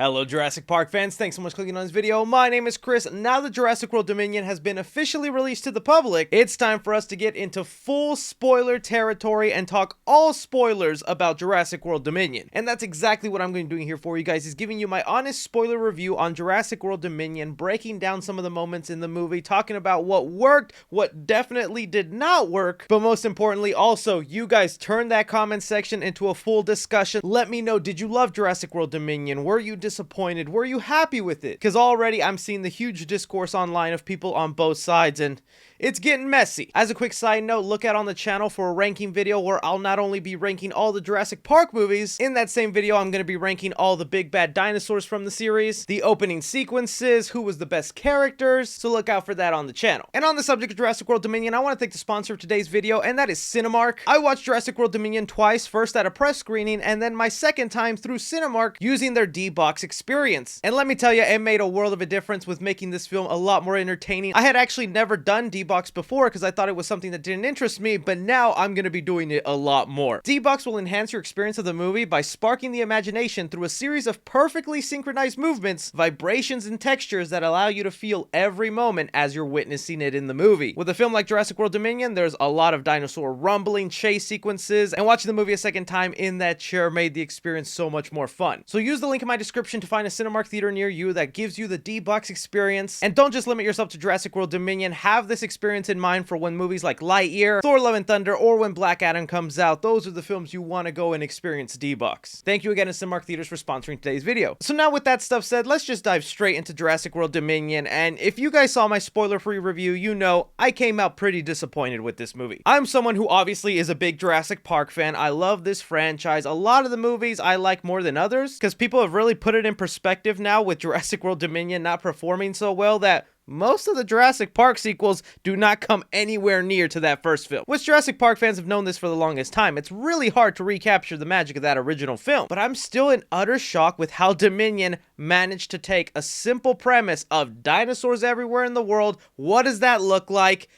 Hello Jurassic Park fans, thanks so much for clicking on this video. My name is Chris. Now that Jurassic World Dominion has been officially released to the public, it's time for us to get into full spoiler territory and talk all spoilers about Jurassic World Dominion. And that's exactly what I'm going to be doing here for you guys, is giving you my honest spoiler review on Jurassic World Dominion, breaking down some of the moments in the movie, talking about what worked, what definitely did not work, but most importantly also, you guys turn that comment section into a full discussion. Let me know, did you love Jurassic World Dominion? Were you disappointed? Were you happy with it? Because already I'm seeing the huge discourse online of people on both sides, and it's getting messy. As a quick side note, look out on the channel for a ranking video where I'll not only be ranking all the Jurassic Park movies, in that same video I'm going to be ranking all the big bad dinosaurs from the series, the opening sequences, who was the best characters, so look out for that on the channel. And on the subject of Jurassic World Dominion, I want to thank the sponsor of today's video, and that is Cinemark. I watched Jurassic World Dominion twice, first at a press screening, and then my second time through Cinemark using their D-Box experience. And let me tell you, it made a world of a difference with making this film a lot more entertaining. I had actually never done D-Box before because I thought it was something that didn't interest me, but now I'm going to be doing it a lot more. D-Box will enhance your experience of the movie by sparking the imagination through a series of perfectly synchronized movements, vibrations, and textures that allow you to feel every moment as you're witnessing it in the movie. With a film like Jurassic World Dominion, there's a lot of dinosaur rumbling, chase sequences, and watching the movie a second time in that chair made the experience so much more fun. So use the link in my description to find a Cinemark theater near you that gives you the D-Box experience. And don't just limit yourself to Jurassic World Dominion. Have this experience in mind for when movies like Lightyear, Thor: Love and Thunder, or when Black Adam comes out. Those are the films you want to go and experience D-Box. Thank you again to Cinemark Theaters for sponsoring today's video. So now with that stuff said, let's just dive straight into Jurassic World Dominion. And if you guys saw my spoiler-free review, you know I came out pretty disappointed with this movie. I'm someone who obviously is a big Jurassic Park fan. I love this franchise. A lot of the movies I like more than others because people have really put it in perspective now with Jurassic World Dominion not performing so well that most of the Jurassic Park sequels do not come anywhere near to that first film. Which Jurassic Park fans have known this for the longest time. It's really hard to recapture the magic of that original film. But I'm still in utter shock with how Dominion managed to take a simple premise of dinosaurs everywhere in the world, what does that look like,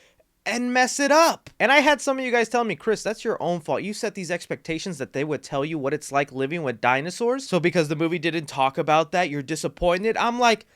and mess it up. And I had some of you guys tell me, Chris, that's your own fault. You set these expectations that they would tell you what it's like living with dinosaurs. So because the movie didn't talk about that, you're disappointed. I'm like,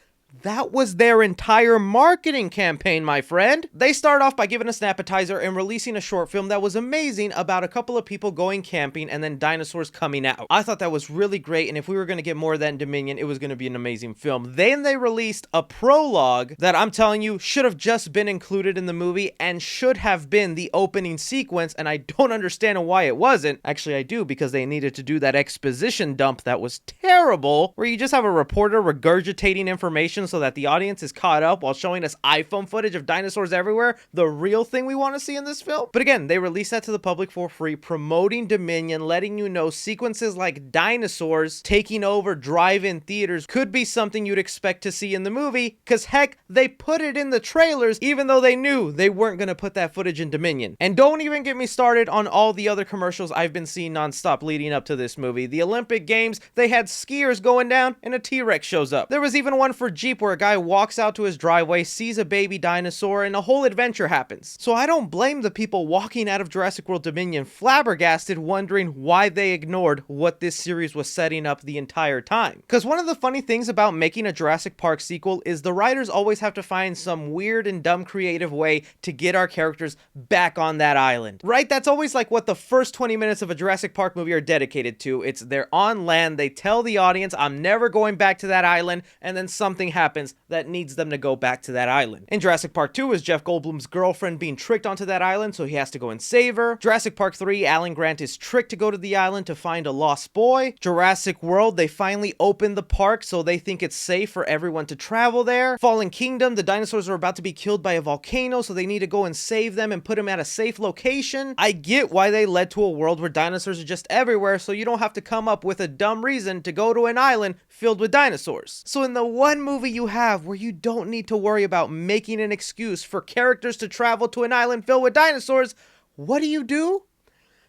that was their entire marketing campaign, my friend. They start off by giving us an appetizer and releasing a short film that was amazing about a couple of people going camping and then dinosaurs coming out. I thought that was really great, and if we were going to get more of that in Dominion, it was going to be an amazing film. Then they released a prologue that I'm telling you should have just been included in the movie and should have been the opening sequence, and I don't understand why it wasn't. Actually, I do, because they needed to do that exposition dump that was terrible, where you just have a reporter regurgitating information so that the audience is caught up while showing us iPhone footage of dinosaurs everywhere, the real thing we want to see in this film. But again, they released that to the public for free, promoting Dominion, letting you know sequences like dinosaurs taking over drive-in theaters could be something you'd expect to see in the movie, because heck, they put it in the trailers even though they knew they weren't going to put that footage in Dominion. And don't even get me started on all the other commercials I've been seeing nonstop leading up to this movie. The Olympic Games, they had skiers going down and a T-Rex shows up. There was even one for Jeep where a guy walks out to his driveway, sees a baby dinosaur, and a whole adventure happens. So I don't blame the people walking out of Jurassic World Dominion flabbergasted, wondering why they ignored what this series was setting up the entire time. Because one of the funny things about making a Jurassic Park sequel is the writers always have to find some weird and dumb creative way to get our characters back on that island. Right? That's always like what the first 20 minutes of a Jurassic Park movie are dedicated to. It's they're on land, they tell the audience, I'm never going back to that island, and then something happens that needs them to go back to that island. In Jurassic Park 2 is Jeff Goldblum's girlfriend being tricked onto that island, so he has to go and save her. Jurassic Park 3, Alan Grant is tricked to go to the island to find a lost boy. Jurassic World, they finally open the park so they think it's safe for everyone to travel there. Fallen Kingdom, the dinosaurs are about to be killed by a volcano, so they need to go and save them and put them at a safe location. I get why they led to a world where dinosaurs are just everywhere, so you don't have to come up with a dumb reason to go to an island filled with dinosaurs. So in the one movie you have where you don't need to worry about making an excuse for characters to travel to an island filled with dinosaurs, what do?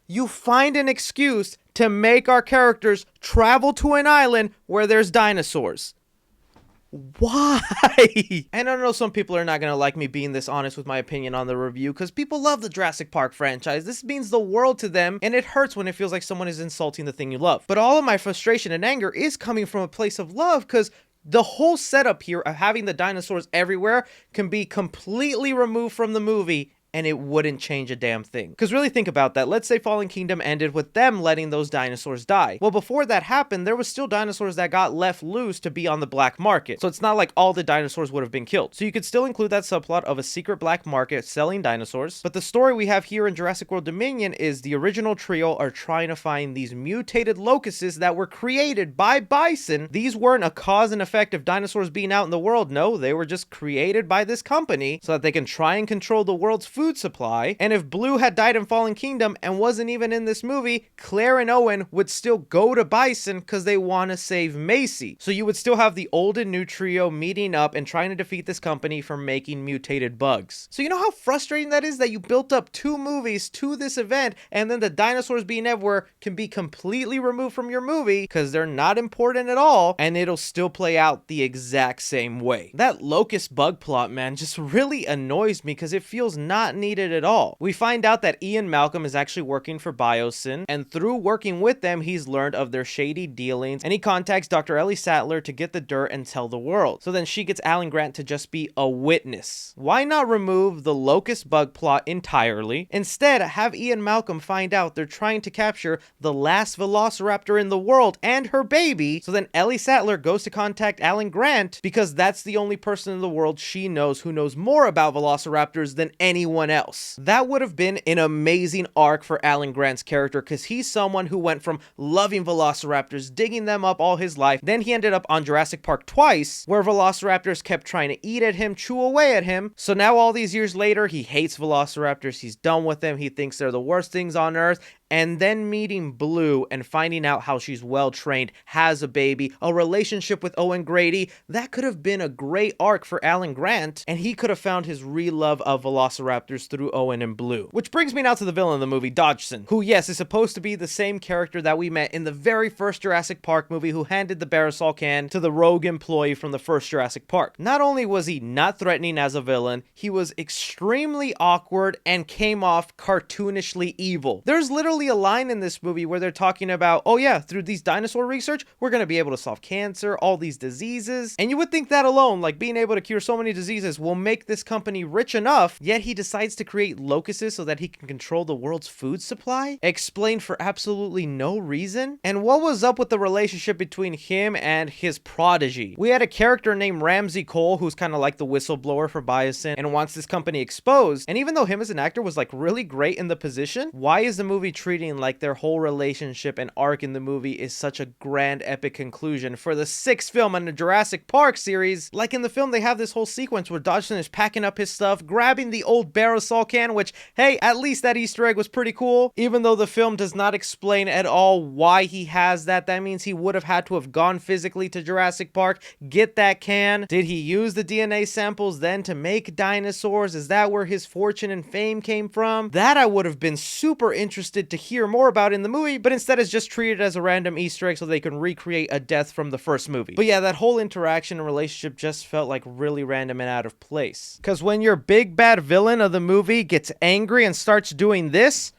You find an excuse to make our characters travel to an island where there's dinosaurs. Why? And I know some people are not gonna like me being this honest with my opinion on the review, because people love the Jurassic Park franchise. This means the world to them, and it hurts when it feels like someone is insulting the thing you love. But all of my frustration and anger is coming from a place of love, because the whole setup here of having the dinosaurs everywhere can be completely removed from the movie and it wouldn't change a damn thing. Because really think about that. Let's say Fallen Kingdom ended with them letting those dinosaurs die. Well, before that happened, there was still dinosaurs that got left loose to be on the black market. So it's not like all the dinosaurs would have been killed. So you could still include that subplot of a secret black market selling dinosaurs. But the story we have here in Jurassic World Dominion is the original trio are trying to find these mutated locusts that were created by Bison. These weren't a cause and effect of dinosaurs being out in the world. No, they were just created by this company so that they can try and control the world's food supply. And if Blue had died in Fallen Kingdom and wasn't even in this movie, Claire and Owen would still go to Bison because they want to save Macy. So you would still have the old and new trio meeting up and trying to defeat this company for making mutated bugs. So you know how frustrating that is, that you built up 2 movies to this event and then the dinosaurs being everywhere can be completely removed from your movie because they're not important at all, and it'll still play out the exact same way. That locust bug plot, man, just really annoys me because it feels not needed at all. We find out that Ian Malcolm is actually working for Bison, and through working with them, he's learned of their shady dealings, and he contacts Dr. Ellie Sattler to get the dirt and tell the world. So then she gets Alan Grant to just be a witness. Why not remove the locust bug plot entirely? Instead, have Ian Malcolm find out they're trying to capture the last velociraptor in the world and her baby. So then Ellie Sattler goes to contact Alan Grant because that's the only person in the world she knows who knows more about velociraptors than anyone else. That would have been an amazing arc for Alan Grant's character, because he's someone who went from loving velociraptors, digging them up all his life, then he ended up on Jurassic Park twice, where velociraptors kept trying to eat at him, chew away at him. So now all these years later, he hates velociraptors, he's done with them, he thinks they're the worst things on earth. And then meeting Blue and finding out how she's well trained, has a baby, a relationship with Owen Grady, that could have been a great arc for Alan Grant, and he could have found his real love of velociraptors through Owen and Blue. Which brings me now to the villain of the movie, Dodgson, who, yes, is supposed to be the same character that we met in the very first Jurassic Park movie, who handed the Barrasol can to the rogue employee from the first Jurassic Park. Not only was he not threatening as a villain, he was extremely awkward and came off cartoonishly evil. There's literally a line in this movie where they're talking about, oh yeah, through these dinosaur research, we're going to be able to solve cancer, all these diseases. And you would think that alone, like being able to cure so many diseases, will make this company rich enough, yet he decides to create locusts so that he can control the world's food supply? Explained for absolutely no reason? And what was up with the relationship between him and his prodigy? We had a character named Ramsey Cole, who's kind of like the whistleblower for Bison and wants this company exposed. And even though him as an actor was like really great in the position, why is the movie treating like their whole relationship and arc in the movie is such a grand epic conclusion for the 6th film in the Jurassic Park series? Like in the film, they have this whole sequence where Dodgson is packing up his stuff, grabbing the old Barrasol can, which, hey, at least that Easter egg was pretty cool. Even though the film does not explain at all why he has that, that means he would have had to have gone physically to Jurassic Park, get that can. Did he use the DNA samples then to make dinosaurs? Is that where his fortune and fame came from? That I would have been super interested to hear more about in the movie, but instead is just treated as a random Easter egg so they can recreate a death from the first movie. But yeah, that whole interaction and relationship just felt like really random and out of place. Because when your big bad villain of the movie gets angry and starts doing this,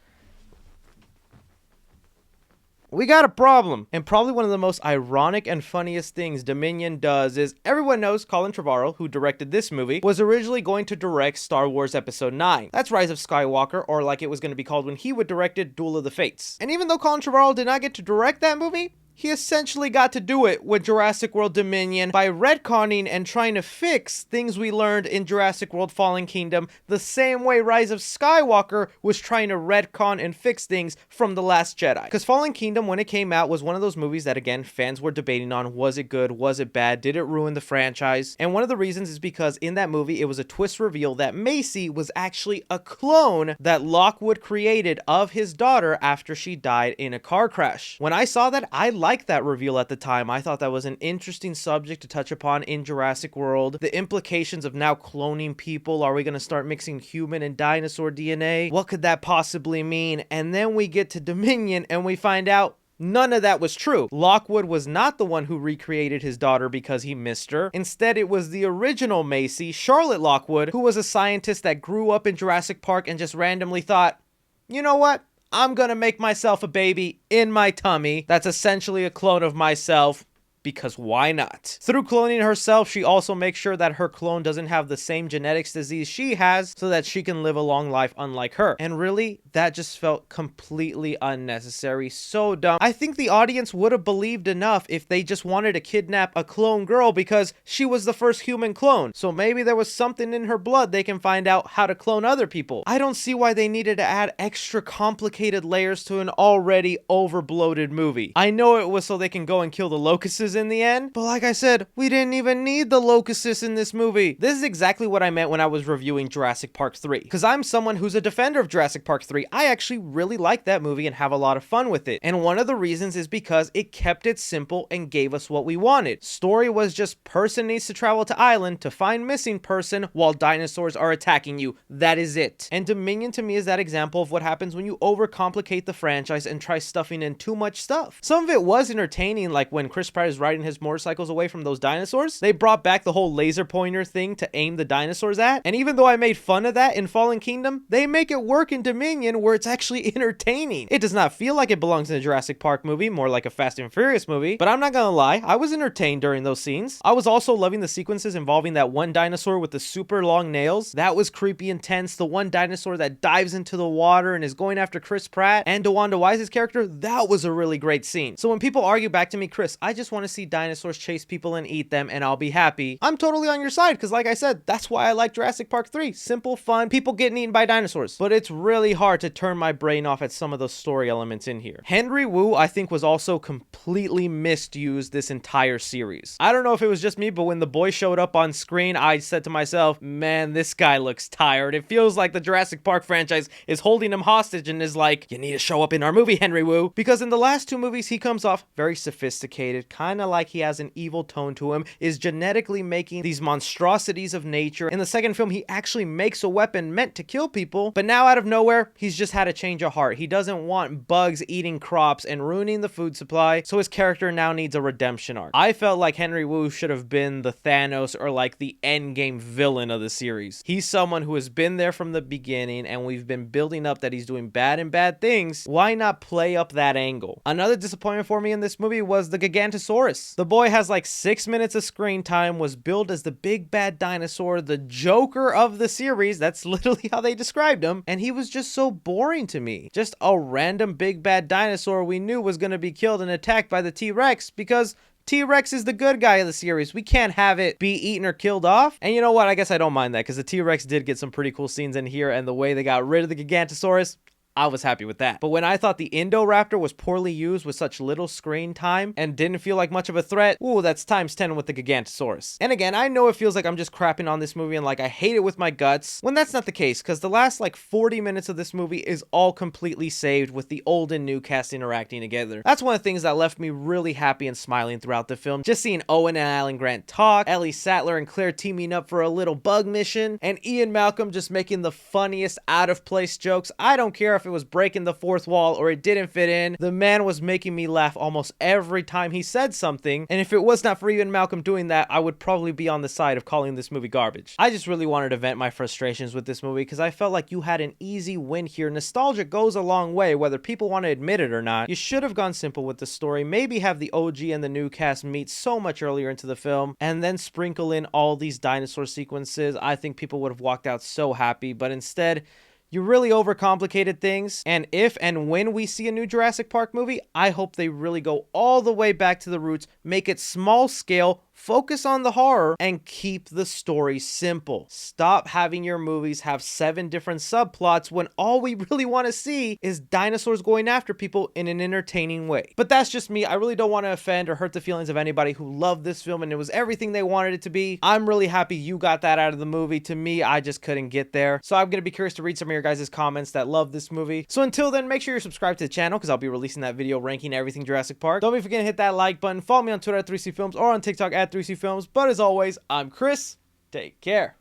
we got a problem. And probably one of the most ironic and funniest things Dominion does is, everyone knows Colin Trevorrow, who directed this movie, was originally going to direct Star Wars Episode 9. That's Rise of Skywalker, or like it was going to be called when he would directed Duel of the Fates. And even though Colin Trevorrow did not get to direct that movie, he essentially got to do it with Jurassic World Dominion by retconning and trying to fix things we learned in Jurassic World Fallen Kingdom, the same way Rise of Skywalker was trying to retcon and fix things from The Last Jedi. Because Fallen Kingdom, when it came out, was one of those movies that, again, fans were debating on. Was it good? Was it bad? Did it ruin the franchise? And one of the reasons is because in that movie, it was a twist reveal that Macy was actually a clone that Lockwood created of his daughter after she died in a car crash. When I saw that, I liked that reveal at the time. I thought that was an interesting subject to touch upon in Jurassic World. The implications of now cloning people. Are we going to start mixing human and dinosaur DNA? What could that possibly mean? And then we get to Dominion and we find out None of that was true. Lockwood was not the one who recreated his daughter because he missed her. Instead, it was the original Macy, Charlotte Lockwood, who was a scientist that grew up in Jurassic Park and just randomly thought, you know what? I'm gonna make myself a baby in my tummy that's essentially a clone of myself. Because why not? Through cloning herself, she also makes sure that her clone doesn't have the same genetics disease she has so that she can live a long life unlike her. And really, that just felt completely unnecessary. So dumb. I think the audience would have believed enough if they just wanted to kidnap a clone girl because she was the first human clone. So maybe there was something in her blood they can find out how to clone other people. I don't see why they needed to add extra complicated layers to an already over-bloated movie. I know it was so they can go and kill the locusts in the end, but like I said, we didn't even need the locusts in this movie. This is exactly what I meant when I was reviewing Jurassic Park 3, because I'm someone who's a defender of Jurassic Park 3. I actually really like that movie and have a lot of fun with it, and one of the reasons is because it kept it simple and gave us what we wanted. Story was just person needs to travel to island to find missing person while dinosaurs are attacking you. That is it. And Dominion to me is that example of what happens when you overcomplicate the franchise and try stuffing in too much stuff. Some of it was entertaining, like when Chris Pratt is riding his motorcycles away from those dinosaurs. They brought back the whole laser pointer thing to aim the dinosaurs at, and even though I made fun of that in Fallen Kingdom, they make it work in Dominion where it's actually entertaining. It does not feel like it belongs in a Jurassic Park movie, more like a Fast and Furious movie, but I'm not gonna lie, I was entertained during those scenes. I was also loving the sequences involving that one dinosaur with the super long nails. That was creepy intense. The one dinosaur that dives into the water and is going after Chris Pratt and DeWanda Wise's character, that was a really great scene. So when people argue back to me, Chris, I just want to see dinosaurs chase people and eat them and I'll be happy, I'm totally on your side, because like I said, that's why I like Jurassic Park 3. Simple, fun, people getting eaten by dinosaurs. But it's really hard to turn my brain off at some of those story elements in here. Henry Wu, I think, was also completely misused this entire series. I don't know if it was just me, but when the boy showed up on screen, I said to myself, man, this guy looks tired. It feels like the Jurassic Park franchise is holding him hostage and is like, you need to show up in our movie, Henry Wu. Because in the last two movies, he comes off very sophisticated, kind of like he has an evil tone to him, is genetically making these monstrosities of nature. In the second film, he actually makes a weapon meant to kill people, but now out of nowhere, he's just had a change of heart. He doesn't want bugs eating crops and ruining the food supply, so his character now needs a redemption arc. I felt like Henry Wu should have been the Thanos or like the endgame villain of the series. He's someone who has been there from the beginning, and we've been building up that he's doing bad and bad things. Why not play up that angle? Another disappointment for me in this movie was the Gigantosaurus. The boy has like 6 minutes of screen time, was billed as the big bad dinosaur, the Joker of the series. That's literally how they described him, and he was just so boring to me. Just a random big bad dinosaur we knew was going to be killed and attacked by the T-Rex, because T-Rex is the good guy of the series. We can't have it be eaten or killed off. And you know what? I guess I don't mind that, because the T-Rex did get some pretty cool scenes in here, and the way they got rid of the Gigantosaurus, I was happy with that. But when I thought the Indoraptor was poorly used with such little screen time and didn't feel like much of a threat, ooh, that's times 10 with the Gigantosaurus. And again, I know it feels like I'm just crapping on this movie and like I hate it with my guts, when that's not the case, because the last like 40 minutes of this movie is all completely saved with the old and new cast interacting together. That's one of the things that left me really happy and smiling throughout the film. Just seeing Owen and Alan Grant talk, Ellie Sattler and Claire teaming up for a little bug mission, and Ian Malcolm just making the funniest out of place jokes. I don't care if it was breaking the fourth wall or it didn't fit in. The man was making me laugh almost every time he said something, and if it was not for Ian Malcolm doing that, I would probably be on the side of calling this movie garbage. I just really wanted to vent my frustrations with this movie because I felt like you had an easy win here. Nostalgia goes a long way, whether people want to admit it or not. You should have gone simple with the story, maybe have the OG and the new cast meet so much earlier into the film, and then sprinkle in all these dinosaur sequences. I think people would have walked out so happy, but instead, you really overcomplicated things, and if and when we see a new Jurassic Park movie, I hope they really go all the way back to the roots, make it small scale, focus on the horror, and keep the story simple. Stop having your movies have 7 different subplots when all we really want to see is dinosaurs going after people in an entertaining way. But that's just me. I really don't want to offend or hurt the feelings of anybody who loved this film and it was everything they wanted it to be. I'm really happy you got that out of the movie. To me, I just couldn't get there. So I'm going to be curious to read some of your guys' comments that love this movie. So until then, make sure you're subscribed to the channel because I'll be releasing that video ranking everything Jurassic Park. Don't be forgetting to hit that like button. Follow me on Twitter at 3C Films or on TikTok at 3C Films. But as always, I'm Chris. Take care.